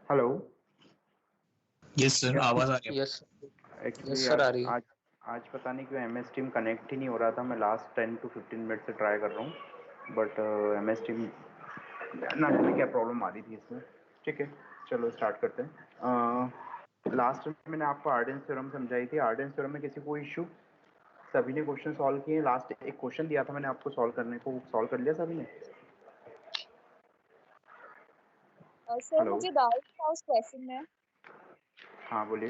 Hello. Yes sir, आवाज आ रही है? यस एक्चुअली सर, यार आ रही है। आज पता नहीं क्यों एम एस टीम कनेक्ट ही नहीं हो रहा था। मैं लास्ट 10 to 15 मिनट से ट्राई कर रहा हूँ, बट एम एस टीम ना जाने क्या प्रॉब्लम आ रही थी इसमें। ठीक है, चलो स्टार्ट करते हैं। लास्ट में मैंने आपको आर्डेंस थ्योरम समझाई थी। आर्डेंस थ्योरम में किसी को इशू? सभी ने क्वेश्चन सॉल्व किए। लास्ट एक क्वेश्चन दिया था मैंने आपको सॉल्व करने को, सॉल्व कर लिया सभी ने? Sir hello. मुझे डाउट था उस क्वेश्चन में। हाँ बोलिए,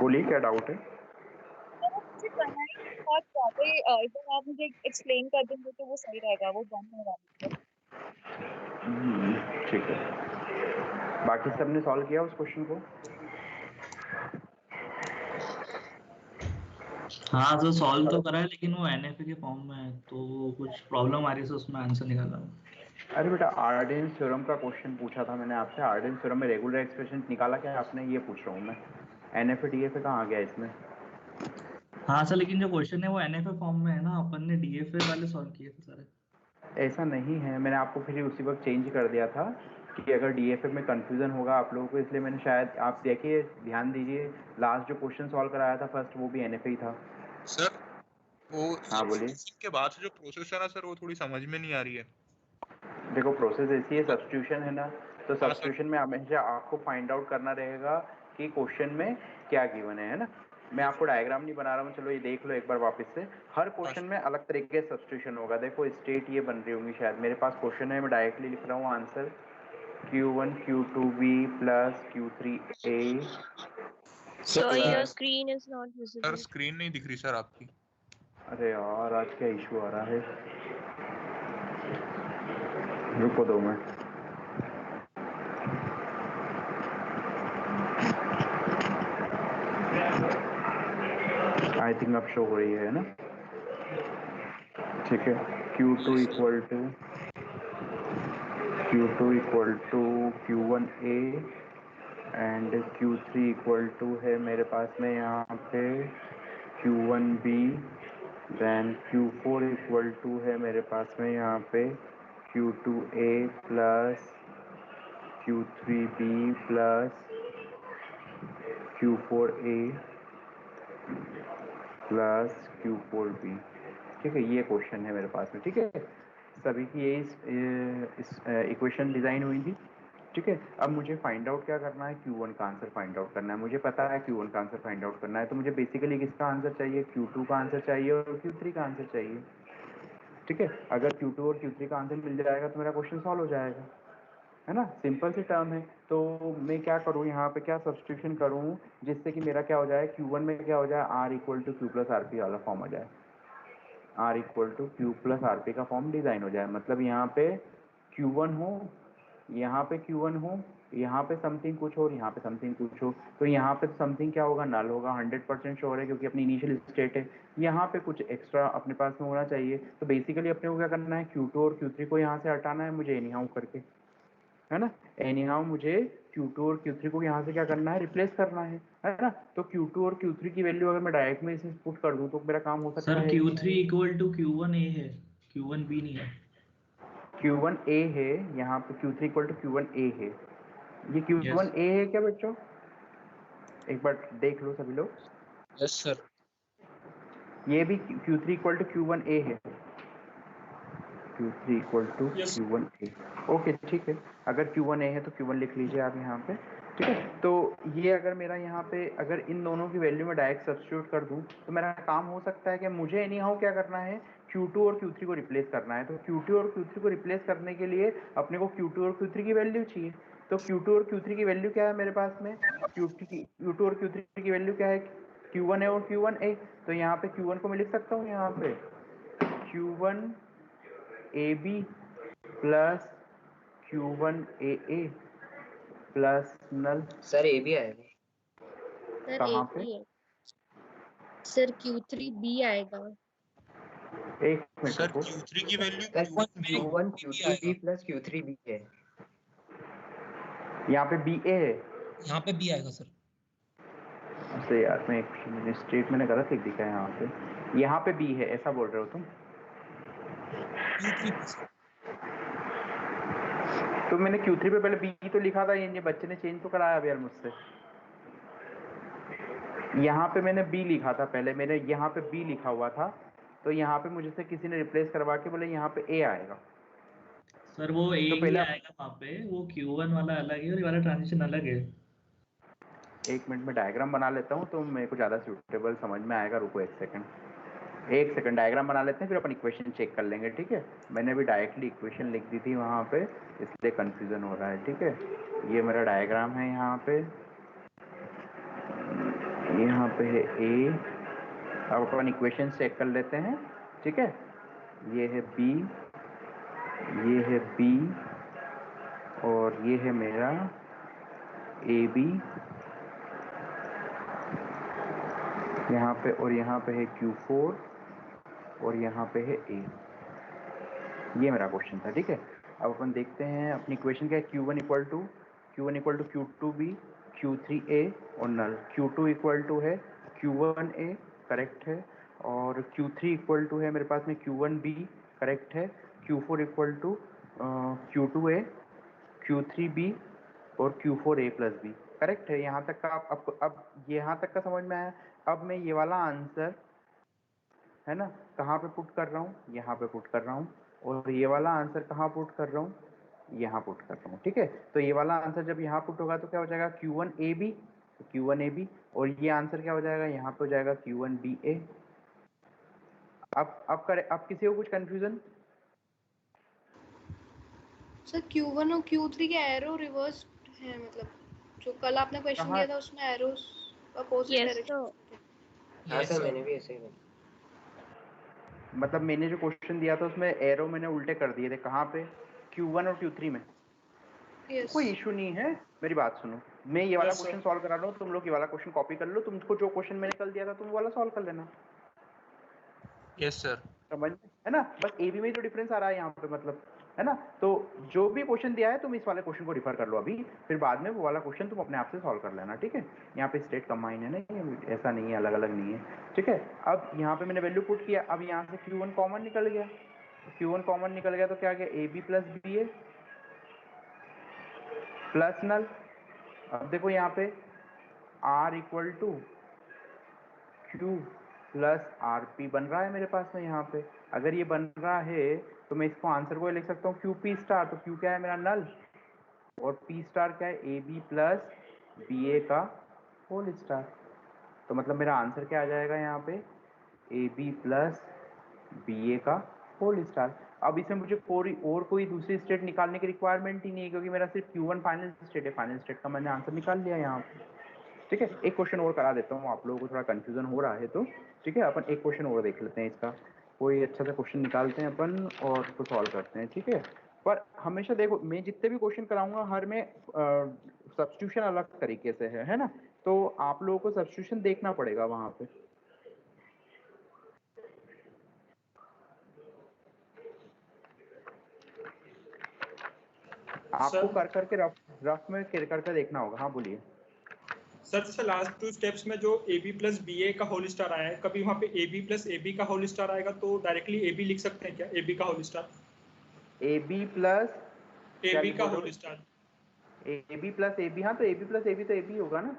बोलिए क्या डाउट है? तो वो मुझे करना ही नहीं बहुत ज़्यादा एकदम आप मुझे एक्सप्लेन कर देंगे तो वो सही रहेगा, वो बंद होने वाली है। ठीक है, बाकी सबने सॉल्व किया उस क्वेश्चन को? हाँ सर, सॉल्व तो करा है लेकिन वो एनएफए के फॉर्म में है तो कुछ प्रॉब्लम आ रही है, उसमें आंसर निकाला हूँ। अरे बेटा, आर्डेंस थ्योरम का क्वेश्चन पूछा था मैंने आपसे। आर्डेंस थ्योरम में रेगुलर एक्सप्रेशन निकाला क्या आपने, ये पूछ रहा हूँ मैं। एनएफए डीएफए कहाँ आ गया इसमें? हाँ सर, लेकिन जो क्वेश्चन है वो एनएफए फॉर्म में है ना, अपन ने डीएफए वाले सॉल्व किए थे सारे। ऐसा नहीं है, मैंने आपको फिर उसी वक्त चेंज कर दिया था कि अगर डीएफए में कंफ्यूजन होगा आप लोगों को, इसलिए मैंने शायद, आप देखिए ध्यान दीजिए, लास्ट जो क्वेश्चन सॉल्व कराया था फर्स्ट, वो भी एनएफए ही था। सर वो हाँ बोलिए। सब्स्टिट्यूशन के बाद से जो प्रोसेस है ना सर, वो थोड़ी समझ में नहीं आ रही है। देखो प्रोसेस ऐसी है, सब्स्टिट्यूशन है ना, तो हाँ सर। सब्स्टिट्यूशन में हमेशा आपको फाइंड आउट करना रहेगा कि क्वेश्चन में क्या गिवन है ना। मैं आपको डायग्राम नहीं बना रहा हूँ, चलो ये देख लो एक बार वापस से। हर क्वेश्चन में अलग तरीके से सब्स्टिट्यूशन होगा। देखो स्टेट ये बन रही होंगी शायद, मेरे पास क्वेश्चन है, मैं डायरेक्टली लिख रहा हूँ answer Q1 Q2B plus Q3A। Sir, your screen is not sir visible. Screen नहीं दिख रही सर आपकी। अरे यार आज क्या इशू आ रहा है, रुको 2 मिनट। आई थिंक अब शो हो रही है ना? ठीक है, Q2 equal to Q1A and Q3 equal to है मेरे पास में यहाँ पे Q1B। Then Q4 equal to है मेरे पास में यहाँ पे Q2A plus Q3B plus Q4A plus Q4B। ठीक है, ये क्वेश्चन है मेरे पास में। ठीक है, सभी की इस इक्वेशन डिज़ाइन हुई थी। ठीक है, अब मुझे फाइंड आउट क्या करना है, Q1 का आंसर फाइंड आउट करना है। मुझे पता है Q1 का आंसर फाइंड आउट करना है, तो मुझे बेसिकली किसका आंसर चाहिए, Q2 का आंसर चाहिए और Q3 का आंसर चाहिए। ठीक है, अगर Q2 और Q3 का आंसर मिल जाएगा तो मेरा क्वेश्चन सॉल्व हो जाएगा, है ना। सिंपल सी टर्म है। तो मैं क्या करूँ यहाँ पे, क्या सब्स्टिट्यूशन करूँ जिससे कि मेरा क्या हो जाए, Q1 में क्या हो जाए, R equal to Q plus RP वाला फॉर्म हो जाए। R equal to Q plus RP का फॉर्म डिज़ाइन हो जाए। मतलब यहाँ पे Q1 हो, यहाँ पे Q1 हो, यहाँ पे समथिंग कुछ हो और यहाँ पे समथिंग कुछ हो। तो यहाँ पे समथिंग क्या होगा, नल होगा। 100% श्योर है क्योंकि अपनी इनिशियल स्टेट है। यहाँ पे कुछ एक्स्ट्रा अपने पास में होना चाहिए। तो बेसिकली अपने को क्या करना है, Q2 और Q3 को यहाँ से हटाना है मुझे एनी हाउ करके, है ना। एनी हाउ मुझे Q2 और Q3 को यहाँ से क्या करना है, रिप्लेस करना है ना। तो Q2 और Q3 की वैल्यू अगर मैं डायरेक्ट में इसे पुट कर दूँ तो मेरा काम हो सकता सर है। Q3 इक्वल टू Q1A है, Q1B नहीं है। Q1A है यहाँ पे, Q3 इक्वल टू Q1A है। ये यस। Q1A है क्या बच्चों, एक बार देख लो सभी लोग। Yes sir. ये भी Q3 इक्वल टू Q1A है। Q3 equal to Q1A। Okay ठीक है, अगर Q1A है तो Q1 लिख लीजिए आप यहाँ पे। ठीक है, तो ये अगर मेरा यहाँ पे अगर इन दोनों की वैल्यू में डायरेक्ट सब्स्टिट्यूट कर दूँ तो मेरा काम हो सकता है कि मुझे एनी हाउ क्या करना है, Q2 और Q3 को रिप्लेस करना है। तो Q2 और Q3 को रिप्लेस करने के लिए अपने को Q2 और Q3 की वैल्यू चाहिए। तो Q2 और Q3 की वैल्यू क्या है मेरे पास में, Q2 और Q3 की वैल्यू क्या है, Q1A और Q1A। तो यहाँ पे Q1 को मैं लिख सकता हूँ यहाँ पे Q1AB प्लस Q1AA प्लस नल। सर ए भी आएगा। सर कहाँ एक पे? ही है। सर Q3B आएगा। एक मिनट सर रुको, Q3 की value Q1 Q2B plus Q3B है। यहाँ पे BA है। यहाँ पे B आएगा सर। अच्छा यार, मैं एक स्टेट मैंने गलत लिख दिखा है यहाँ पे B है, ऐसा बोल रहे हो तुम? Q3 sir. तो मैंने Q3 पे पहले B तो लिखा था, ये बच्चे ने चेंज तो कराया अब यार मुझसे। यहाँ पे मैंने B लिखा था पहले, मैंने यहाँ पे B लिखा हुआ था, तो यहाँ पे मुझे से किसी ने रिप्लेस करवा के बोले यहाँ पे A आएगा। सर वो ए तो ही पहले आएगा वहाँ पे, वो Q1 वाला अलग है और ये वाला ट्रांजिशन अलग है। एक मिनट में डायग्राम बना लेता हूँ तो मेरे को ज़्यादा सूटेबल समझ में आएगा। रुको एक सेकंड डायग्राम बना लेते हैं, फिर अपन इक्वेशन चेक कर लेंगे, ठीक है। मैंने अभी डायरेक्टली इक्वेशन लिख दी थी वहाँ पे, इसलिए कंफ्यूजन हो रहा है, ठीक है। ये मेरा डायग्राम है, यहाँ पे है ए। अब अपन इक्वेशन चेक कर लेते हैं, ठीक है। ये है बी, ये है बी, और ये है मेरा ए बी यहाँ पे, और यहाँ पे है Q4, और यहाँ पे है A। ये मेरा क्वेश्चन था, ठीक है। अब अपन देखते हैं अपनी इक्वेशन क्या है। Q1 equal to Q2B, Q3A और नल। Q2 इक्वल टू है Q1A, करेक्ट है। और Q3 इक्वल टू है मेरे पास में Q1B, करेक्ट है। Q4 equal to Q2A, Q3B और Q4A प्लस B, करेक्ट है। यहाँ तक का आपको अब यहाँ तक का समझ में आया। अब मैं ये वाला आंसर है ना कहाँ पे पुट कर रहा हूँ, यहाँ पे पुट कर रहा हूँ, और ये वाला आंसर कहाँ पुट कर रहा हूँ, यहाँ पुट कर रहा हूँ, ठीक है। तो ये वाला आंसर जब यहाँ पुट होगा तो क्या हो जाएगा Q1AB, Q1AB, और ये आंसर क्या हो जाएगा, यहाँ पे हो जाएगा Q1BA। अब किसी को कुछ कंफ्यूजन? सर Q1 और Q3 के एरो रिवर्स है, मतलब जो कल आपने क्वेश्चन दिया था उसमें एरोस अपोजिट डायरेक्शन। हाँ सर, मैंने भी ऐसे ही बोला। मतलब मैंने जो क्वेश्चन दिया था उसमें एरो मैंने उल्टे कर दिए थे, कहाँ पे, Q1 और Q3 में। यस। कोई इशू नहीं है, मेरी बात सुनो, मैं ये वाला क्वेश्चन सॉल्व करा रहा हूँ, तुम लोग ये वाला क्वेश्चन कॉपी कर लो, तुमको जो क्वेश्चन मैंने कल दिया था तुम वो वाला सॉल्व कर लेना। Yes sir. समझ है ना, बस ए बी में जो डिफरेंस आ रहा है यहाँ पे, मतलब है ना। तो जो भी क्वेश्चन दिया है तुम इस वाले क्वेश्चन को रिफर कर लो अभी, फिर बाद में वो वाला क्वेश्चन तुम अपने आप से सॉल्व कर लेना, ठीक है। यहाँ पे स्टेट कंबाइन है ना, ऐसा नहीं है, अलग अलग नहीं है, ठीक है। अब यहाँ पे मैंने वैल्यू पुट किया, अब यहाँ से Q1 कॉमन निकल गया, Q1 कॉमन निकल गया तो क्या गया, A B plus B A plus null. अब देखो यहाँ पे R equal to Q plus R P बन रहा है मेरे पास में यहाँ पे। अगर ये बन रहा है तो मैं इसको आंसर को लिख सकता हूँ क्यू पी स्टार। तो क्यू क्या है मेरा, नल, और पी स्टार क्या है, ए बी प्लस बी ए का होल स्टार। तो मतलब मेरा आंसर क्या आ जाएगा यहाँ पे, A B plus B A का होल स्टार। अब इसमें मुझे कोई दूसरी स्टेट निकालने की रिक्वायरमेंट ही नहीं है, क्योंकि मेरा सिर्फ Q1 फाइनल स्टेट है, फाइनल स्टेट का मैंने आंसर निकाल लिया यहाँ पे, ठीक है। एक क्वेश्चन और करा देता हूँ, आप लोगों को थोड़ा कंफ्यूजन हो रहा है तो, ठीक है। अपन एक क्वेश्चन और देख लेते हैं इसका, कोई अच्छा सा क्वेश्चन निकालते हैं अपन और उसको सॉल्व करते हैं, ठीक है। पर हमेशा देखो, मैं जितने भी क्वेश्चन कराऊंगा हर में सब्स्टिट्यूशन अलग तरीके से है ना, तो आप लोगों को सब्स्टिट्यूशन देखना पड़ेगा वहां पे। आपको कर करके रफ में करके देखना होगा। हाँ बोलिए सर। जैसे लास्ट 2 स्टेप्स में जो A B plus B A का होल स्टार आया है, कभी वहाँ पे A B plus A B का होल स्टार आएगा तो डायरेक्टली ए बी लिख सकते हैं क्या, ए बी का whole star, A B plus A B का whole star, A B plus A B. हाँ तो A B plus A B तो ए बी होगा ना,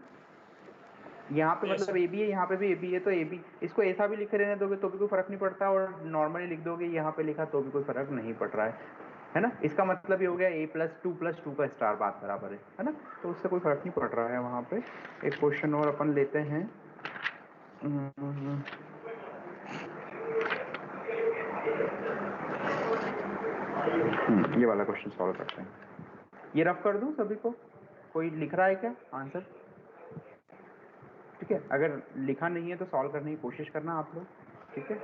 यहाँ पे Yes, मतलब ए बी है, यहाँ पे भी ए बी है, तो ए बी, इसको ऐसा भी लिखे रहने दोगे तो भी कोई फर्क नहीं पड़ता, और नॉर्मली लिख दोगे यहाँ पे लिखा तो भी कोई फर्क नहीं पड़ रहा है ना। इसका मतलब ये हो गया a+2 का स्टार बात बराबर है ना, तो उससे कोई फर्क नहीं पड़ रहा है वहाँ पे। एक क्वेश्चन और अपन लेते हैं, ये वाला क्वेश्चन सॉल्व करते हैं। ये रफ कर दूं सभी को, कोई लिख रहा है क्या आंसर, ठीक है। अगर लिखा नहीं है तो सॉल्व करने की कोशिश करना आप लोग, ठीक है।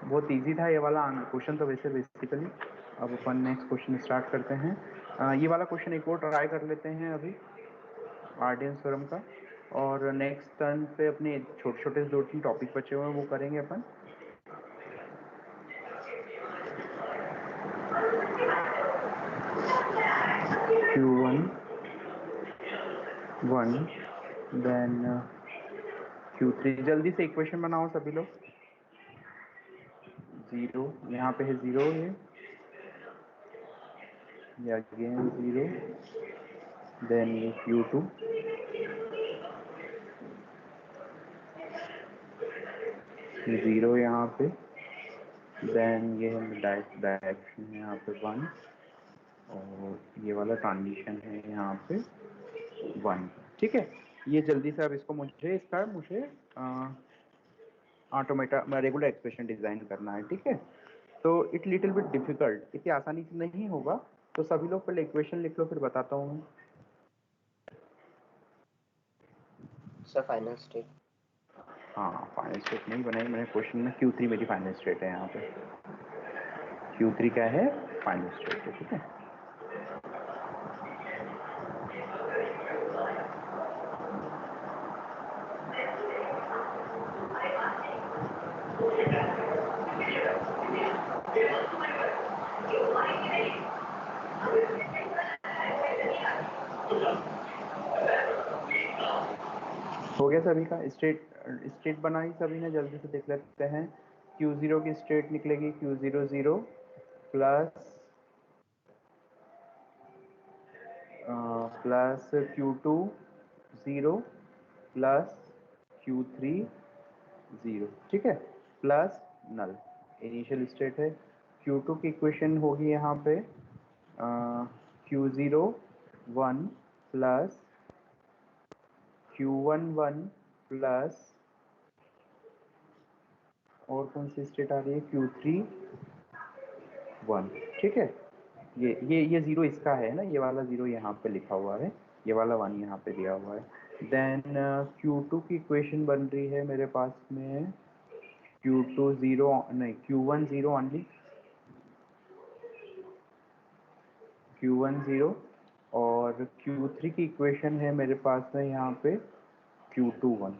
बहुत इजी था ये वाला क्वेश्चन तो वैसे बेसिकली। अब अपन नेक्स्ट क्वेश्चन स्टार्ट करते हैं। ये वाला क्वेश्चन एक और ट्राई कर लेते हैं अभी, आर्डियंस थ्योरम का, और नेक्स्ट टर्न पे अपने छोटे छोटे 2-3 टॉपिक बचे हुए हैं वो करेंगे अपन। Q1 then Q3। जल्दी से इक्वेशन बनाओ सभी लोग। 0 यहाँ पे है, 0 है, ये अगेन 0, देन ये Q2, ये 0 यहाँ पे, देन ये डायरेक्शन है यहाँ पे 1, और ये वाला ट्रांजिशन है यहाँ पे 1। ठीक है, ये जल्दी से अब इसको मुझे ऑटोमेटा रेगुलर एक्सप्रेशन डिजाइन करना है। ठीक है, तो इट लिटिल बिट डिफिकल्ट, इतनी आसानी से नहीं होगा, तो सभी लोग पहले इक्वेशन लिख लो, फिर बताता हूँ। Sir final state. हाँ, फाइनल स्टेट नहीं बनाई मैंने क्वेश्चन में, Q3 मेरी फाइनल स्टेट है यहाँ पे, Q3 क्या है, फाइनल स्टेट है। ठीक है, हो गया सभी का स्टेट बनाई सभी ने, जल्दी से देख लेते हैं। Q0 की स्टेट निकलेगी Q0 0 plus Q2 0 plus Q3 0। ठीक है, प्लस नल इनिशियल स्टेट है। Q2 की इक्वेशन होगी यहाँ पे Q0 1 प्लस Q1 1 प्लस, और कौन सी स्टेट आ रही है, Q3 1। ठीक है, ये 0 इसका है ना, ये वाला 0 यहाँ पे लिखा हुआ है, ये वाला 1 यहाँ पे दिया हुआ है। देन Q2 की इक्वेशन बन रही है मेरे पास में Q2 0 नहीं, Q1 0 ओनली, Q1 0, और Q3 की इक्वेशन है मेरे पास में यहाँ पे Q2 1।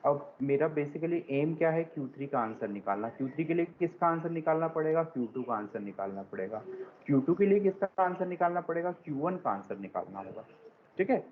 अब मेरा बेसिकली एम क्या है, Q3 का आंसर निकालना। Q3 के लिए किसका आंसर निकालना पड़ेगा, Q2 का आंसर निकालना पड़ेगा। Q2 के लिए किसका आंसर निकालना पड़ेगा, Q1 का आंसर निकालना होगा। ठीक है,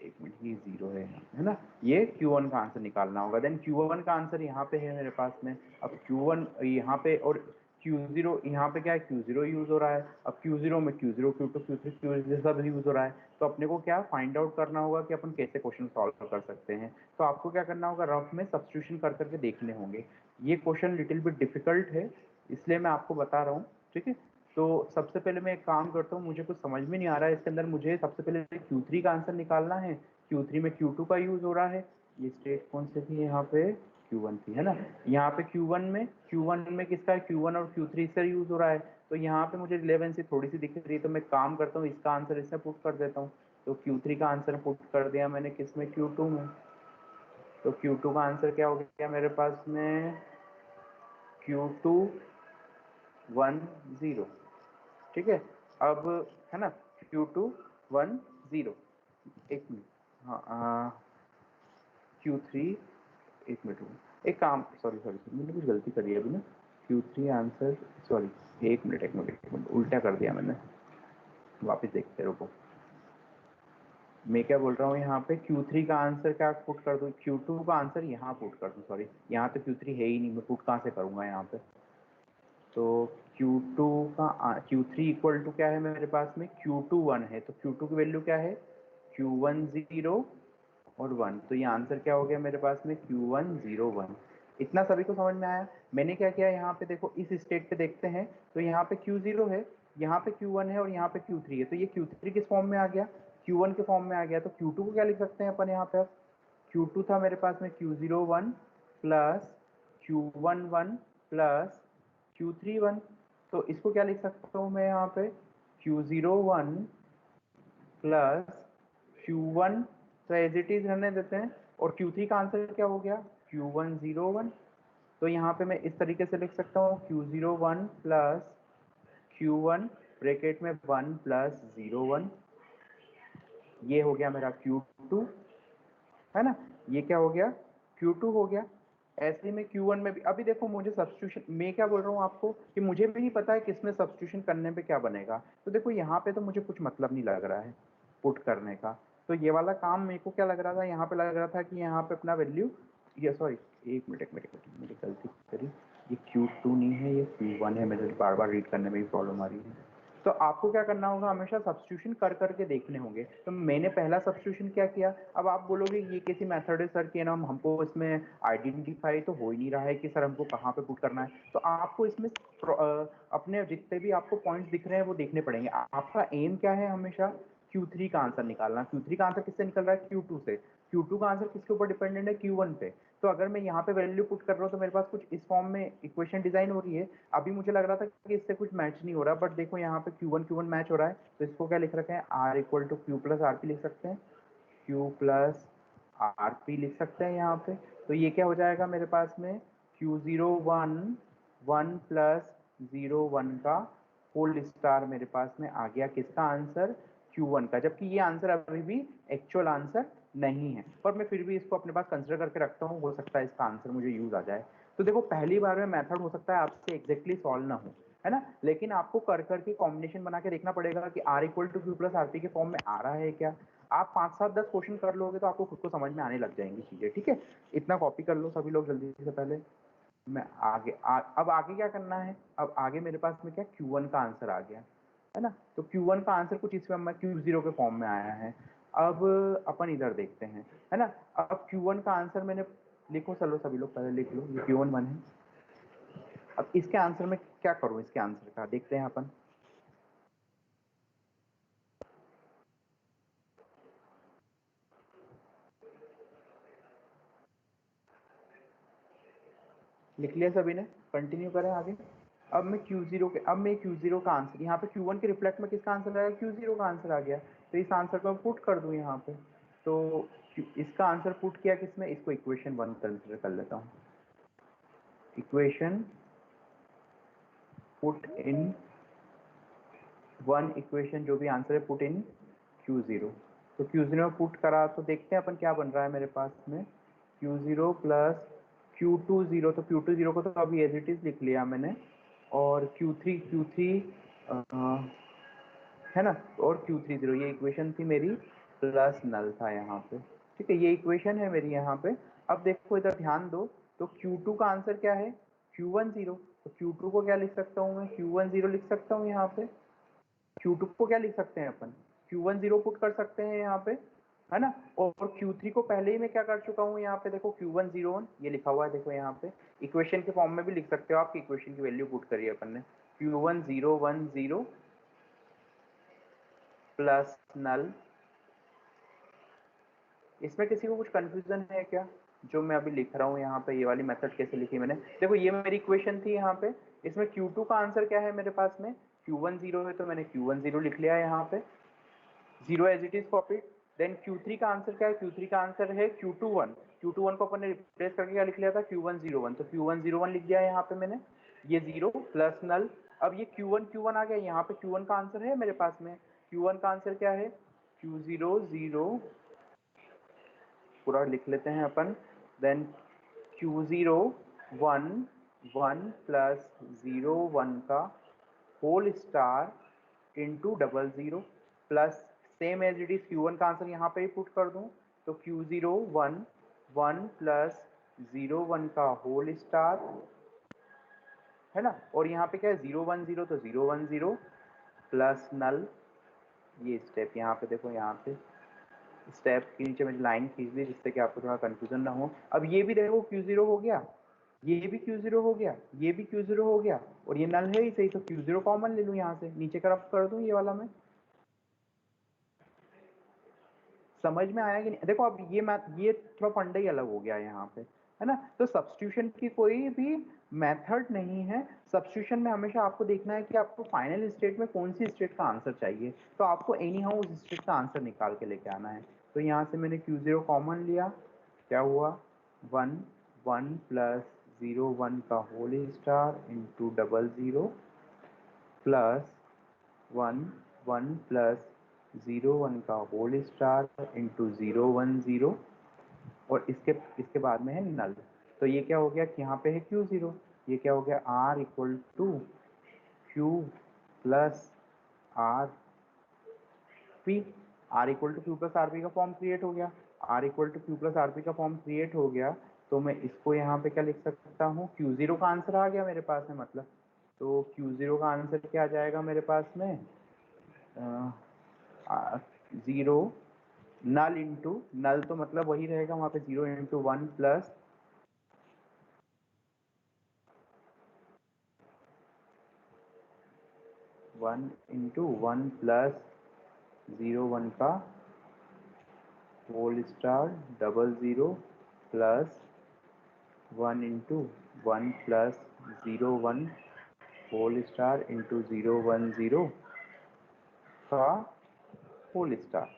एक मिनट, ये 0 है ना, ये Q1 का आंसर निकालना होगा। देन Q1 का आंसर यहाँ पे है मेरे पास में। अब Q1 यहाँ पे, और Q0 यहाँ पे क्या है, Q0 यूज हो रहा है। अब Q0 में Q0 Q2 Q3 Q सब यूज हो रहा है, तो अपने को क्या फाइंड आउट करना होगा कि अपन कैसे क्वेश्चन सॉल्व कर सकते हैं। तो आपको क्या करना होगा, रफ में सब्स्टिट्यूशन कर करके देखने होंगे। ये क्वेश्चन लिटिल बिट डिफिकल्ट है, इसलिए मैं आपको बता रहा हूँ। ठीक है, तो सबसे पहले मैं एक काम करता हूँ, मुझे कुछ समझ में नहीं आ रहा है इसके अंदर, मुझे सबसे पहले Q3 का आंसर निकालना है। Q3 में Q2 का यूज हो रहा है, ये स्टेट कौन सी थी यहाँ पे, Q1 थी है ना। यहाँ पे Q1 में किसका है, Q1 और Q3 इसका यूज हो रहा है। तो यहाँ पे मुझे रिलेवेंसी थोड़ी सी दिख रही है, तो मैं काम करता हूँ, इसका आंसर इसमें पुट कर देता हूँ। तो Q3 का आंसर पुट कर दिया मैंने किसमें, Q2 में। तो Q2 का आंसर क्या हो गया मेरे पास में, Q2 1 0। ठीक है, अब है ना, Q2 1 0, एक मिनट, हाँ Q3, एक मिनट एक काम, सॉरी मैंने कुछ गलती करी है अभी ना। Q3 आंसर, सॉरी एक मिनट उल्टा कर दिया मैंने, वापस देखते रुको। मैं क्या बोल रहा हूँ, यहाँ पे Q3 का आंसर क्या पुट कर दूँ, Q2 का आंसर यहाँ पुट कर दूँ, सॉरी यहाँ तो Q3 है ही नहीं, मैं पुट कहाँ से करूँगा यहाँ पे। तो Q2 का Q3 इक्वल टू क्या है मेरे पास में, Q2 1 है, तो Q2 की वैल्यू क्या है, Q1 0 और 1। तो ये आंसर क्या हो गया मेरे पास में, Q1 0 1। इतना सभी को समझ में आया। मैंने क्या किया, यहाँ पे देखो, इस स्टेट पे देखते हैं, तो यहाँ पे Q0 है, यहाँ पे Q1 है, और यहाँ पे Q3 है। तो ये Q3 किस फॉर्म में आ गया, Q1 के फॉर्म में आ गया। तो Q2 को क्या लिख सकते हैं अपन यहाँ पे, अब Q2 था मेरे पास में Q0 1 plus Q1 1 plus Q3 1। तो इसको क्या लिख सकता हूँ मैं यहाँ पे, Q0 1 प्लस Q1, तो एज इट इज रहने देते हैं, और Q3 का आंसर क्या हो गया, Q1 0 1। तो यहाँ पे मैं इस तरीके से लिख सकता हूँ, Q0 1 प्लस Q1 ब्रैकेट में 1 प्लस 0 1। ये हो गया मेरा Q2 है ना, ये क्या हो गया, Q2 हो गया। ऐसे में Q1 में भी, अभी देखो मुझे सब्स्टिट्यूशन, मैं क्या बोल रहा हूँ आपको कि मुझे भी नहीं पता है किसमें सब्स्टिट्यूशन करने पे क्या बनेगा। तो देखो यहाँ पे तो मुझे कुछ मतलब नहीं लग रहा है पुट करने का। तो ये वाला काम मेरे को क्या लग रहा था, यहाँ पे लग रहा था कि यहाँ पे अपना वैल्यू, ये सॉरी एक मिनट मेरी गलती करी, ये Q2 नहीं है, ये Q1 है, मेरे बार बार रीड करने में भी प्रॉब्लम आ रही है। तो आपको क्या करना होगा, हमेशा सब्स्टिट्यूशन कर करके देखने होंगे। तो मैंने पहला सब्स्टिट्यूशन क्या किया, अब आप बोलोगे ये कैसी मेथड है सर कि ना हमको इसमें आइडेंटिफाई तो हो ही नहीं रहा है कि सर हमको कहाँ पे पुट करना है। तो आपको इसमें अपने जितने भी आपको पॉइंट्स दिख रहे हैं वो देखने पड़ेंगे। आपका एम क्या है, हमेशा Q3 का आंसर निकालना। Q3 का आंसर किससे निकल रहा है, Q2 से। Q2 का आंसर किसके ऊपर डिपेंडेंट है, Q1 पे। तो अगर मैं यहाँ पे वैल्यू पुट कर रहा हूँ तो मेरे पास कुछ इस फॉर्म में इक्वेशन डिजाइन हो रही है। अभी मुझे लग रहा था कि इससे कुछ मैच नहीं हो रहा, बट देखो यहाँ पे Q1 मैच हो रहा है। तो इसको क्या लिख रखे हैं, R equal to Q plus RP लिख सकते हैं, Q प्लस RP लिख सकते हैं यहाँ पे। तो ये क्या हो जाएगा मेरे पास में, Q01 1 प्लस 01 का होल स्टार मेरे पास में आ गया। किसका आंसर, Q1 का। जबकि ये आंसर अभी भी एक्चुअल आंसर नहीं है, पर मैं फिर भी इसको अपने पास कंसिडर करके रखता हूँ, हो सकता है इसका आंसर मुझे यूज आ जाए। तो देखो पहली बार में मेथड हो सकता है आपसे एग्जैक्टली सॉल्व ना हो, है ना, लेकिन आपको कर करके कॉम्बिनेशन बना के देखना पड़ेगा कि R equal to Q plus RP के फॉर्म में आ रहा है क्या। आप 5 7 10 क्वेश्चन कर लोगे तो आपको खुद को समझ में आने लग जाएंगी चीजें, ठीक है। इतना कॉपी कर लो सभी लोग जल्दी से। पहले मैं अब आगे क्या करना है, अब आगे मेरे पास में क्या, Q1 का आंसर आ गया, है ना। तो Q1 का आंसर कुछ इस में Q0 के फॉर्म में आया है। अब अपन इधर देखते हैं, है ना। अब Q1 का आंसर मैंने, लिखो चलो सभी लोग पहले लिख लो, ये Q1 1 है। अब इसके आंसर में क्या करूं, इसके आंसर का देखते हैं अपन। लिख लिया सभी ने, कंटिन्यू करें आगे। अब मैं Q0 का आंसर, यहाँ पे Q1 के रिफ्लेक्ट में किसका आंसर आएगा, Q0 का आंसर आ गया। तो इस आंसर को मैं पुट कर दूं यहाँ पे। तो इसका आंसर पुट किया किसमें, इसको इक्वेशन 1 कंसिडर कर लेता हूँ। इक्वेशन पुट इन 1, इक्वेशन जो भी आंसर है पुट इन Q0। तो Q0 में पुट करा तो देखते हैं अपन क्या बन रहा है मेरे पास में, Q0 प्लस Q20। तो Q20 को तो अभी एज इट इज लिख लिया मैंने, और Q3 है ना, और Q30, ये इक्वेशन थी मेरी, प्लस नल था यहाँ पे, ठीक है। ये इक्वेशन है मेरी यहाँ पे। अब देखो इधर ध्यान दो, तो Q2 का आंसर क्या है, Q10। तो Q2 को क्या लिख सकता हूँ मैं, Q10 लिख सकता हूँ यहाँ पे। Q2 को क्या लिख सकते हैं अपन, Q10 पुट कर सकते हैं यहाँ पे, है ना। और Q3 को पहले ही मैं क्या कर चुका हूँ यहाँ पे, देखो Q101 ये लिखा हुआ है, देखो यहाँ पे इक्वेशन के फॉर्म में भी लिख सकते हो आप, इक्वेशन की वैल्यू पुट करिए अपन ने, Q1010 प्लस नल। इसमें किसी को कुछ कंफ्यूजन है क्या, जो मैं अभी लिख रहा हूँ यहाँ पे, ये वाली मेथड कैसे लिखी मैंने। देखो ये मेरी इक्वेशन थी यहाँ पे, इसमें Q2 का आंसर क्या है मेरे पास में, Q10 है, तो मैंने Q10 लिख लिया यहाँ पे, 0 as it is copied. Then Q3 का आंसर क्या है, Q3 का आंसर है Q21 को अपन ने रिप्लेस करके क्या लिख लिया था, Q101। तो Q101 लिख दिया यहाँ पे मैंने, ये 0 प्लस नल। अब ये Q1 आ गया, यहाँ पे Q1 का आंसर है मेरे पास में। Q1 का आंसर क्या है, Q00 पूरा लिख लेते हैं अपन। देन Q01 1 प्लस 01 का whole star into 00 plus same as it is Q1 का आंसर यहाँ पे ही पुट कर दूं, तो Q01 1 प्लस 01 का होल स्टार, है ना। और यहाँ पे क्या है, 010 तो 010 प्लस नल। ये स्टेप यहाँ पे देखो, यहाँ पे स्टेप के नीचे मैंने लाइन खींच दी जिससे कि आपको थोड़ा कंफ्यूजन ना हो। अब ये भी देखो Q0 हो गया, ये भी Q0 हो गया, ये भी Q0 हो गया, और ये नल है ही सही, तो Q0 कॉमन ले लूं यहाँ से, नीचे तरफ कर दूं ये वाला मैं। समझ में आया कि नहीं, देखो अब ये थोड़ा फंडा ही अलग हो गया यहाँ पे, है ना। तो सब्स्टिट्यूशन की कोई भी मेथड नहीं है। सब्स्टिट्यूशन में हमेशा आपको देखना है कि आपको फाइनल स्टेट में कौन सी स्टेट का आंसर चाहिए, तो आपको एनी हाउ उस स्टेट का आंसर निकाल के लेके आना है। तो यहाँ से मैंने Q0 कॉमन लिया, क्या हुआ, 1 1 प्लस 01 का whole star into 00 plus 1 1 plus 01 का होल स्टार इंटू 010, और इसके बाद में है नल। तो ये क्या हो गया कि यहाँ पे है Q0, ये क्या हो गया, R equal to Q plus R P. R equal to Q plus R P का फॉर्म क्रिएट हो गया, R equal to Q plus R P का फॉर्म क्रिएट हो गया। तो मैं इसको यहाँ पे क्या लिख सकता हूँ, Q0 का आंसर आ गया मेरे पास है, मतलब तो Q0 का आंसर क्या आ जाएगा मेरे पास में? 0 नल इंटू नल, तो मतलब वही रहेगा वहाँ पे 0 इंटू 1 प्लस 1 इंटू 1 प्लस 0 1 का whole star double 0 plus 1 into 1 plus 0 1 whole star into 0 1 0 का होल स्टार।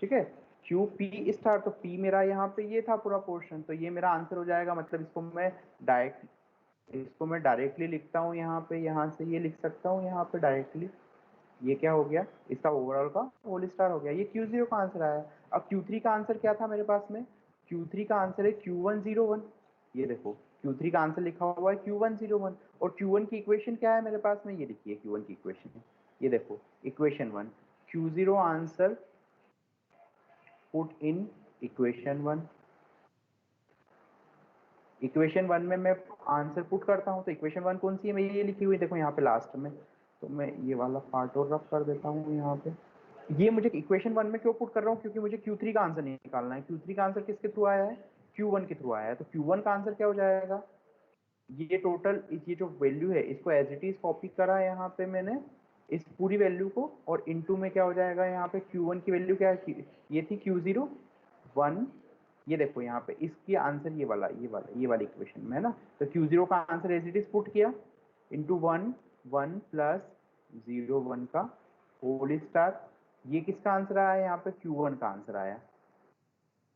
ठीक है, क्यू पी स्टार, तो पी मेरा यहाँ पे ये था पूरा पोर्शन, तो ये मेरा आंसर हो जाएगा। मतलब इसको मैं डायरेक्टली लिखता हूँ यहाँ पे, यहाँ से ये लिख सकता हूँ यहाँ पे डायरेक्टली। ये क्या हो गया? इसका ओवरऑल का होल स्टार हो गया। ये Q0 का आंसर आया। अब Q3 का आंसर क्या था मेरे पास में? Q3 का आंसर है Q101। ये देखो Q3 का आंसर लिखा हुआ है Q101, और Q1 की इक्वेशन क्या है मेरे पास में? ये लिखिए Q1 की इक्वेशन, ये देखो equation 1, Q0 answer put in equation 1। Equation 1 में मैं आंसर पुट करता हूँ, तो इक्वेशन 1 कौन सी है? मेरी ये लिखी हुई देखो यहाँ पे लास्ट में, तो मैं ये वाला पार्ट और रफ कर देता हूँ यहाँ पे। ये मुझे इक्वेशन 1 में क्यों पुट कर रहा हूँ? क्योंकि मुझे Q3 का आंसर निकालना है। Q3 का आंसर किसके थ्रू आया है? Q1 के थ्रू आया है। तो Q1 का आंसर क्या हो जाएगा? ये टोटल ये जो वैल्यू है इसको एज इट इज कॉपी करा है यहाँ पे मैंने, इस पूरी वैल्यू को, और इनटू में क्या हो जाएगा यहाँ पे? Q1 की वैल्यू क्या है? ये थी Q01। ये देखो यहाँ पे इसकी आंसर ये वाली इक्वेशन में है ना। तो Q0 का answer as it is put किया इंटू 1 1 प्लस 0 1 का होल स्टार। ये किसका आंसर आया यहाँ पे? Q1 का आंसर आया।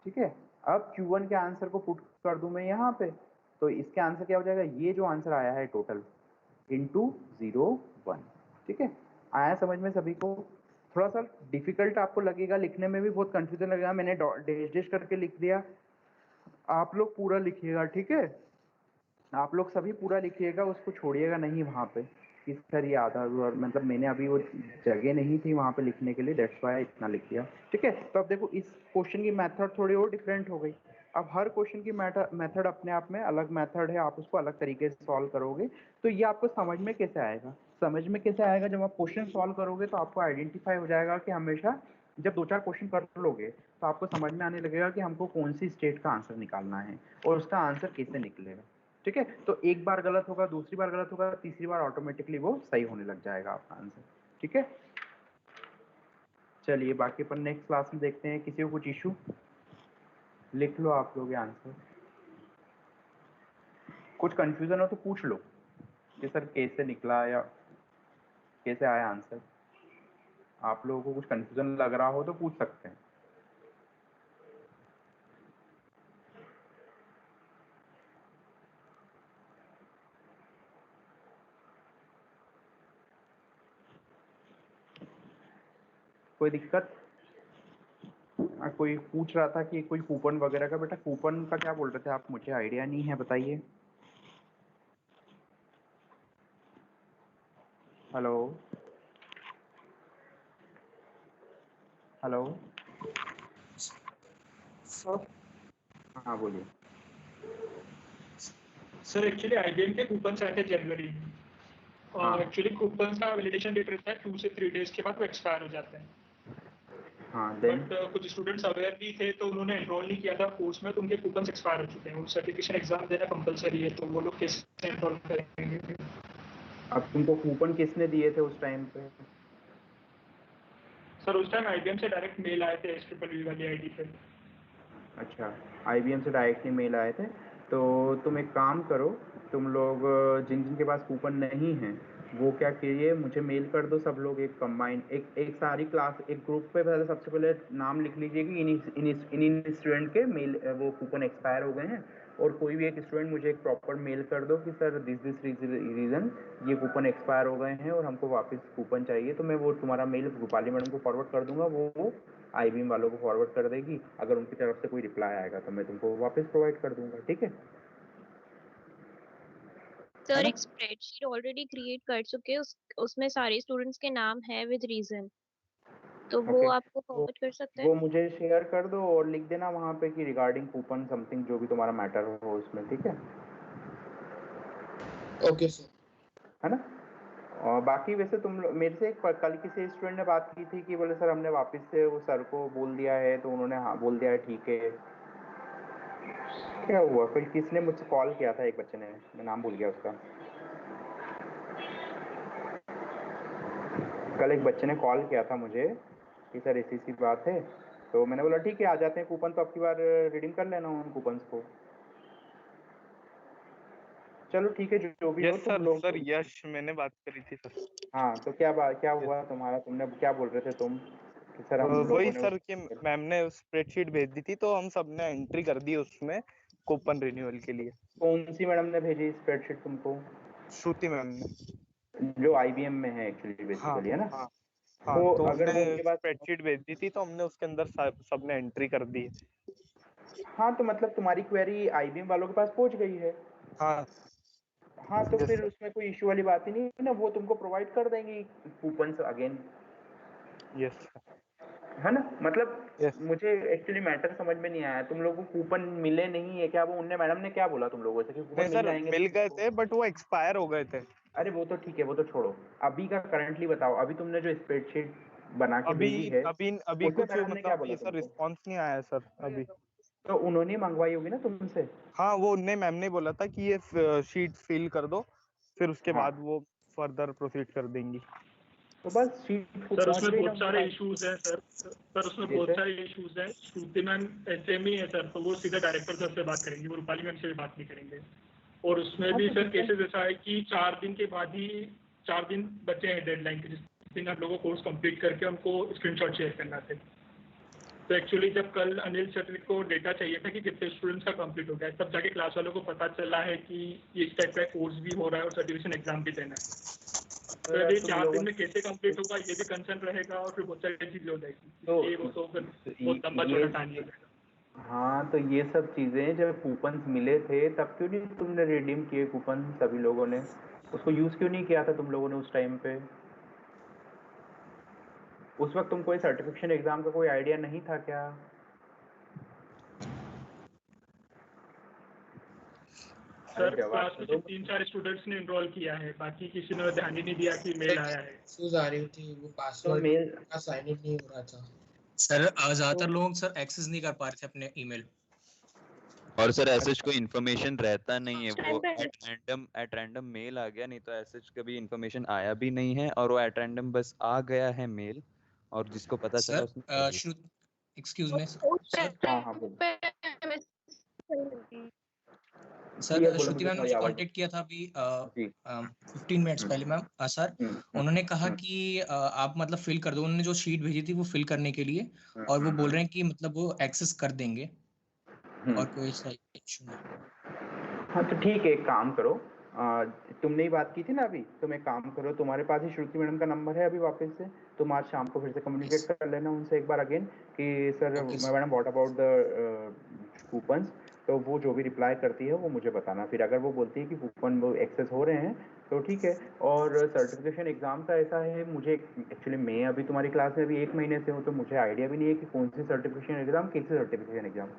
ठीक है, अब Q1 के आंसर को पुट कर दूं मैं यहाँ पे, तो इसके आंसर क्या हो जाएगा? ये जो आंसर आया है टोटल इंटू 0 1। ठीक है, आया समझ में सभी को? थोड़ा सा डिफिकल्ट आपको लगेगा, लिखने में भी बहुत कंफ्यूजन लगेगा। मैंने डैश डैश करके लिख दिया, आप लोग पूरा लिखिएगा। ठीक है, आप लोग सभी पूरा लिखिएगा, उसको छोड़िएगा नहीं वहाँ पे कि सर ये आधा मतलब मैंने अभी वो जगह नहीं थी वहाँ पे लिखने के लिए, दैट्स वाई इतना लिख दिया। ठीक है, तो अब देखो इस क्वेश्चन की मेथड थोड़ी और डिफरेंट हो गई। अब हर क्वेश्चन की मेथड अपने आप में अलग मेथड है, आप उसको अलग तरीके से सॉल्व करोगे तो ये आपको समझ में कैसे आएगा? समझ में कैसे आएगा? जब आप क्वेश्चन सॉल्व करोगे तो आपको आइडेंटिफाई हो जाएगा कि हमेशा जब 2-4 क्वेश्चन कर लोगे तो आपको समझ में आने लगेगा कि हमको कौन सी स्टेट का आंसर निकालना है और उसका आंसर कैसे निकलेगा। ठीक है, तो एक बार गलत होगा, दूसरी बार गलत होगा, तीसरी बार ऑटोमेटिकली वो सही होने लग जाएगा आपका आंसर। ठीक है, चलिए बाकी अपन नेक्स्ट क्लास में देखते हैं। किसी को कुछ इशू? लिख लो आप लोग आंसर, कुछ कंफ्यूजन हो तो पूछ लो कि सर कैसे निकला या कैसे आया आंसर। आप लोगों को कुछ कंफ्यूजन लग रहा हो तो पूछ सकते हैं। कोई दिक्कत? कोई पूछ रहा था कि कोई कूपन वगैरह का, बेटा कूपन का क्या बोल रहे थे आप? मुझे आइडिया नहीं है, बताइए। हेलो हेलो, सर हाँ बोलिए। सर एक्चुअली आईबीएम के कूपन आए थे जनवरी में, और एक्चुअली कूपन का वैलिडेशन डेट रहता है 2 से 3 डेज के बाद वो एक्सपायर हो जाते हैं। हाँ देन बट कुछ स्टूडेंट्स अवेयर भी थे तो उन्होंने एनरोल नहीं किया था कोर्स में, तो उनके कूपन एक्सपायर हो चुके हैं। वो सर्टिफिकेशन एग्जाम देना कंपलसरी है, तो वो लोग कैसे एनरोल करेंगे? अब तुमको कूपन किसने दिए थे उस टाइम पे? सर उस टाइम आईबीएम से डायरेक्ट मेल आए थे SSSB वाली आईडी पे। अच्छा, IBM से डायरेक्टली मेल आए थे। तो तुम एक काम करो, तुम लोग जिन जिन के पास कूपन नहीं है वो क्या कीजिए, मुझे मेल कर दो। सब लोग एक कंबाइन एक सारी क्लास एक ग्रुप पे पहले सबसे पहले नाम लिख लीजिए कि इन स्टूडेंट के मेल वो कूपन एक्सपायर हो गए हैं, और कोई भी एक स्टूडेंट मुझे एक प्रॉपर मेल कर दो कि सर दिस रीज़न ये कूपन एक्सपायर हो गए हैं और हमको वापस कूपन चाहिए। तो मैं वो तुम्हारा मेल रूपाली मैडम को फॉरवर्ड कर दूंगा, वो IBM वालों को फॉरवर्ड कर देगी। अगर उनकी तरफ से कोई रिप्लाई आएगा तो मैं तुमको वापस प्रोवाइड कर दूंगा। ठीक है सर एक स्प्रेडशीट ऑलरेडी क्रिएट कर चुके हैं, उसमें सारे स्टूडेंट्स के नाम है विद रीजन, तो वो ओके, आपको फॉरवर्ड कर सकते वो हैं। मुझे शेयर कर दो और लिख देना वहाँ पे कि रिगार्डिंग कूपन समथिंग जो भी तुम्हारा मैटर हो उसमें। ठीक है, ओके सर। है ना। और बाकी वैसे तुम मेरे से कल किसी स्टूडेंट ने बात की थी कि बोले सर हमने वापस से वो सर को बोल दिया है, तो उन्होंने हाँ बोल दिया है, ठीक है। क्या हुआ, कोई किसने मुझसे कॉल किया था, एक बच्चे ने, मैं नाम भूल गया उसका। कल एक बच्चे ने कॉल किया था मुझे कि सर ऐसी सी बात है, तो मैंने बोला ठीक है आ जाते हैं, कूपन तो आपकी बार रिडीम कर लेना उन कूपन्स को। चलो ठीक है, जो भी हो यस तुम सर, लोग। सर यश मैंने बात करी थी सर। हाँ तो क्या हुआ तुम्हारा, तुमने क्या बोल रहे थे तुम कि सर हम लोगों वही ने सर कि मैम ने स्प्रेडशीट भेज दी थी, तो हम सब ने एंट्री कर दी उसमें कूपन रिन्यूअल के लिए। कौन सी मैडम ने भेजी स्प्रेडशीट तुमको? श्रुति मैम ने। जो IBM में है एक्चुअली हाँ बेसिकली, है ना। हाँ हाँ, तो तो अगर वो उनने उनके पास, स्प्रेडशीट भेज दी थी, तो हमने उसके अंदर सब ने एंट्री कर दी है। हाँ तो मतलब तुम्हारी क्वेरी IBM वालों के पास पहुंच गई है। हाँ हाँ तो यस फिर सर। उसमें कोई इश्यू वाली बात ही नहीं है ना, वो तुमको प्रोवाइड कर देंगी कूपन अगेन, यस है ना। मतलब यस मुझे एक्चुअली मैटर समझ में नहीं आया, तुम लोगों को कूपन मिले नहीं है क्या? वो उनने मैडम ने क्या बोला तुम लोगों से कि नहीं कूपन मिल सर, जाएंगे मिल गए तुमको? थे बट वो एक्सपायर हो गए थे। अरे वो तो ठीक है, वो तो छोड़ो, अभी का करंटली बताओ, अभी तुमने जो स्प्रेडशीट बना के अभी भेजी है अभी अभी उसमें कुछ मैडम ने क्या मतलब बोला अभी सर तुमको? रिस्पांस नहीं आया है सर अभी। तो उन्होंने मंगवाई होगी ना तुमसे। हाँ, वो उनने मैम ने बोला था कि ये शीट फिल कर दो, फिर उसके हाँ बाद वो फर्दर प्रोसीड कर देंगी। तो बस शीट सर पहुंच उसमें गई ना बहुत उनके सारे पास। इश्यूज हैं सर उसमें बहुत जैसे सारे इश्यूज हैं। श्रुति मैम SME है सर, तो वो सीधा डायरेक्टर सर से बात करेंगे, वो रूपाली मैम से भी बात नहीं करेंगे। और उसमें हाँ भी तो सर ठीक है, केसेस ऐसा है कि 4 दिन के बाद ही 4 दिन बचे हैं डेडलाइन के, जिस दिन आप लोगों को कोर्स कंप्लीट करके हमको स्क्रीनशॉट शेयर करना थे। तो एक्चुअली जब कल अनिल सर को डेटा चाहिए था कि कितने स्टूडेंट्स का कंप्लीट हो गया है, तब जाके क्लास वालों को पता चला है कि ये इस टाइप का कोर्स भी हो रहा है और सर्टिफिकेशन एग्जाम भी देना है। तो यार ये तुम 4 दिन लोगों में कैसे कंप्लीट होगा ये भी कंसर्न रहेगा, और फिर बहुत सारी चीजें हो जाएगी, तो इसलिए वो तो फिर बहुत लंबा ये, चौड़ा कहानी हो जाएगा। हाँ तो ये सब चीजें जब कूपन मिले थे तब क्यों नहीं तुमने रिडीम किए कूपन? सभी लोगों ने उसको यूज क्यों नहीं किया था तुम लोगों ने उस टाइम पे? उस वक्त तुमको ये सर्टिफिकेशन एग्जाम का कोई आइडिया नहीं था क्या? अरे सर जवाब क्लास तो में दो। सिर्फ 3-4 स्टूडेंट्स ने इनरोल किया है, बाकी किसी ने ध्यान ही नहीं दिया कि मेल आया है। इश्यूज आ रही थी, वो तो पासवर्ड मेल, का साइन इन नहीं हो रहा था। सर तो ज्यादातर लोग सर एक्सेस नहीं कर पा रहे थे अपने ईमेल। और सर ऐसा कोई इन्फॉर्मेशन रहता नहीं है, वो टाइम पे एट रैंडम मेल आ गया, नहीं तो ऐसा कभी इन्फॉर्मेशन आया भी नहीं है, और वो एट रैंडम बस आ गया है मेल, और जिसको पता चला उसने कर दिया। Excuse me sir. हाँ हाँ बोलो। सर क्लियर बोलो, श्रुति मुझे मैम ने तुम्हारी मुझे आवाज। कांटेक्ट किया था अभी जी 15 मिनट्स पहले मैम सर। उन्होंने कहा कि आप मतलब फिल कर दो, उन्होंने जो शीट भेजी थी वो फिल करने के लिए, और वो बोल रहे हैं कि मतलब वो एक्सेस कर देंगे, और कोई सा इशू नहीं। हाँ तो ठीक है, एक काम करो, तुमने ही बात की थी ना अभी, तुम एक काम करो, तुम्हारे पास ही श्रुति मैडम का नंबर है अभी वापस से, तुम आज शाम को फिर से कम्युनिकेट कर लेना उनसे एक बार अगेन कि sir madam what about the coupons. तो वो जो भी रिप्लाई करती है वो मुझे बताना, फिर अगर वो बोलती है कि कूपन वो एक्सेस हो रहे हैं तो ठीक है। और सर्टिफिकेशन एग्जाम का ऐसा है, मुझे एक्चुअली मैं अभी तुम्हारी क्लास में अभी 1 महीने से हूँ, तो मुझे आइडिया भी नहीं है कि कौन सी सर्टिफिकेशन एग्जाम, कैसी सर्टिफिकेशन एग्जाम,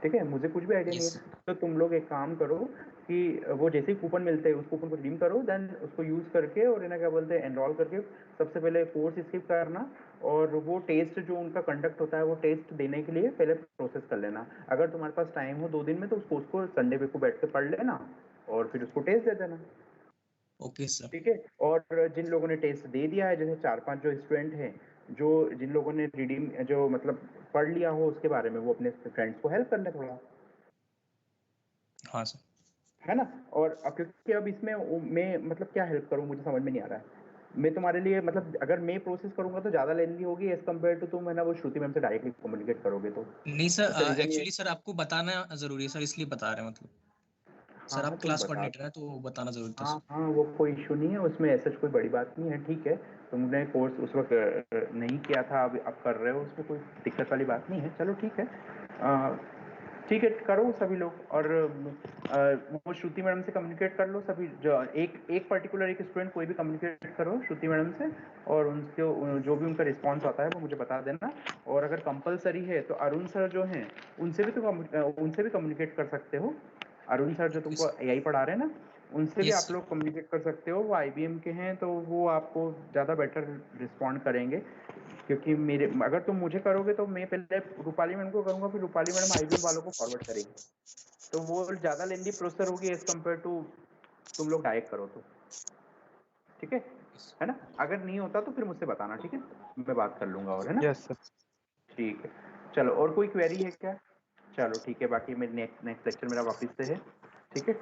ठीक है, मुझे कुछ भी आइडिया नहीं है। तो तुम लोग एक काम करो कि वो जैसे ही कूपन मिलते हैं उस कूपन को रिडीम करो, देन उसको यूज़ करके और इन्हें क्या बोलते हैं एनरोल करके सबसे पहले कोर्स स्किप करना, और वो टेस्ट जो उनका कंडक्ट होता है वो टेस्ट देने के लिए पहले प्रोसेस कर लेना। अगर तुम्हारे पास टाइम हो 2 दिन में तो उसको संडे को बैठ के पढ़ लेना और फिर उसको टेस्ट दे देना। Okay sir. ठीक है, और जिन लोगों ने टेस्ट दे दिया है, जैसे 4-5 जो स्टूडेंट हैं जो जिन लोगों ने रिडीम जो मतलब पढ़ लिया हो उसके बारे में, वो अपने फ्रेंड्स को हेल्प कर ले थोड़ा। हाँ सर। है ना। और क्योंकि अब इसमें मैं मतलब क्या हेल्प करूं, मुझे समझ में नहीं आ रहा है। मैं तुम्हारे लिए मतलब अगर मैं प्रोसेस करूंगा तो ज़्यादा लेंदी होगी एज कम्पेयर टू तुम है ना वो श्रुति मैम से डायरेक्टली कम्युनिकेट करोगे तो। नहीं सर, उसका रीजन ये एक्चुअली सर आपको बताना जरूरी है सर, इसलिए बता रहे हैं मतलब। हाँ सर हाँ आप तुम क्लास बता, कोऑर्डिनेटर हैं तो बताना जरूरी था हाँ सर। हाँ वो कोई इशू नहीं है उसमें, ऐसा कोई बड़ी बात नहीं है, ठीक है। तुमने कोर्स उस वक्त नहीं किया था, अब कर रहे हो, उसमें कोई दिक्कत वाली बात नहीं है, चलो ठीक है। ठीक है करो सभी लोग, और वो श्रुति मैडम से कम्युनिकेट कर लो सभी, जो एक पर्टिकुलर एक स्टूडेंट कोई भी कम्युनिकेट करो श्रुति मैडम से, और उनके जो भी उनका रिस्पांस आता है वो मुझे बता देना। और अगर कंपलसरी है तो अरुण सर जो हैं उनसे भी कम्युनिकेट कर सकते हो। अरुण सर जो तुमको AI पढ़ा रहे हैं ना, उनसे भी आप लोग कम्युनिकेट कर सकते हो, वो IBM के हैं तो वो आपको ज़्यादा बेटर रिस्पॉन्ड करेंगे, क्योंकि मेरे अगर तुम मुझे करोगे तो मैं पहले रूपाली मैडम को करूँगा, फिर रूपाली मैडम IBM वालों को फॉरवर्ड करेंगे, तो वो ज़्यादा लेंदी प्रोसेसर होगी एज कम्पेयर टू तुम लोग डायरेक्ट करो तो। ठीक है ना? अगर नहीं होता तो फिर मुझसे बताना, ठीक है, मैं बात कर लूँगा और, है ना? Yes sir. ठीक है, चलो और कोई क्वेरी है क्या? चलो ठीक है, बाकी मेरे नेक्स्ट लेक्चर मेरा वापस से है, ठीक है।